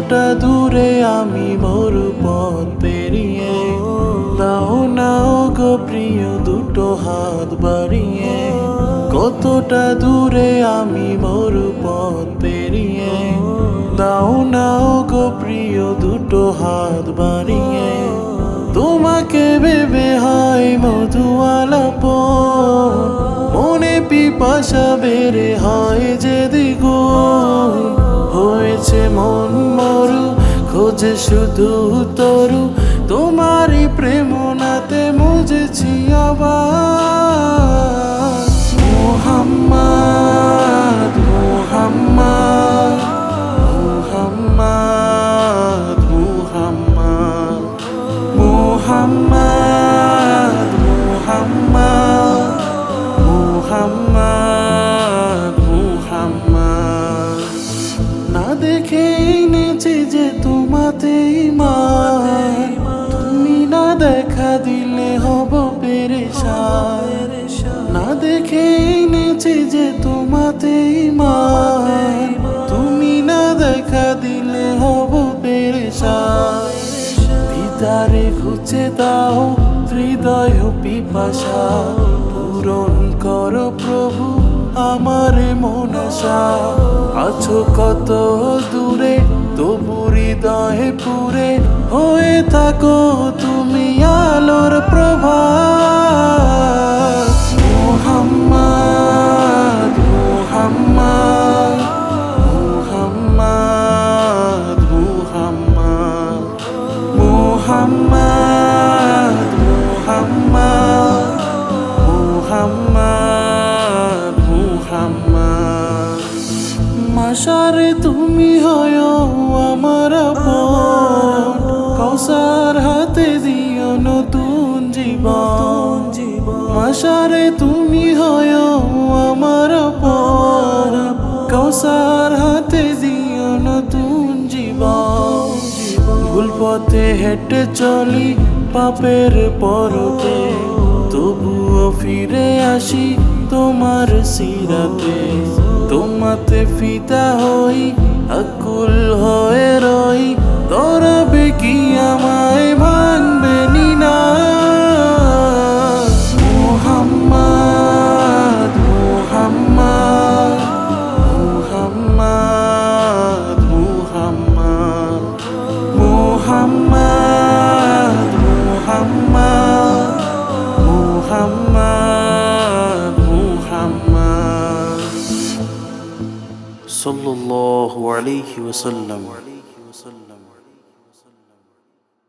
কতটা দূরে আমি মরু পথ পেরিয়ে, দাও না গো প্রিয় দুটো হাত বাড়িয়ে। কতটা দূরে আমি মরু পথ পেরিয়ে, দাও না গো প্রিয় দুটো হাত বাড়িয়ে। তোমাকে ভেবে হয় মধু আলাপন, মনে পিপাসা বেড়ে হয় যে দ্বিগুণ। হয়েছে মন মরু, খোঁজে শুধু তরু, তোমারই প্রেম নাতে মুজেছি আবার। মুহাম্মদ মুহাম্মদ মুহাম্মদ মুহাম্মদ মুহাম্মদ মুহাম্মদ মুহাম্মদ মুহাম্মদ। না দেখে এনেছি যে তোমাতে ঈমান, তুমি না দেখা দিলে হব পেরেশান। না দেখে এনেছি যে তোমাতে ঈমান, তুমি না দেখা দিলে হব পেরেশান। ভিতরে খুঁজে দাও হৃদয় পিপাসা, পূরণ করো প্রভু আমার মন আশা। আছো কত দূরে তবু হৃদয়ে পুরে, হয়ে থাকো তুমি আলোর প্রভা। মুহাম্মদ মুহাম্মদ মুহাম্মদ মুহাম্মদ মুহাম্মদ মুহাম্মদ মুহাম্মদ মুহাম্মদ। মাশারে তুমি হয় আমার আপন, কওসার হাতে দিও নতুন জীবন। মাশারে তুমি হয় আমার আপন, কওসার হাতে দিও নতুন জীবন। ভুল পথে হেঁটে চলি পাপের পরতে, তবুও ফিরে আসি তোমার সিরাতে। তোমাতে ফিদা হই আকুল হয়ে রই, তরাবে কি আমায় ভাঙবে নিনা। মুহাম্মদ মুহাম্মদ মুহাম্মদ মুহাম্মদ মুহাম্মদ মুহাম্মদ মুহাম্মদ মুহাম্মদ সাল্লাল্লাহু আলাইহি ওয়াসাল্লাম।